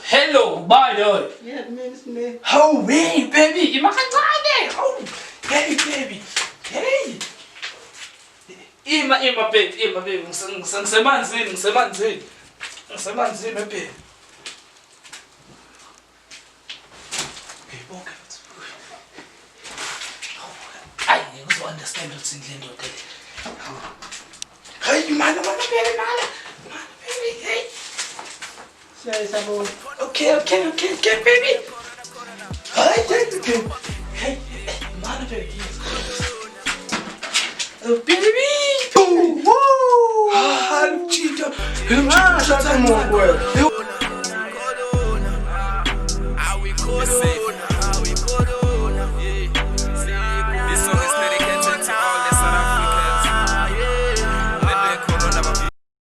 Hello, boy. Yeah, miss me. Oh, hey, baby, you makan tadi. Oh, hey, baby, hey. Ima, baby, ngisemanzini, baby. Okay. Ay, ngikuzo-understand ukuthi ngilendo dele. Hey, mana, baby, hey. Say something. Okay, baby.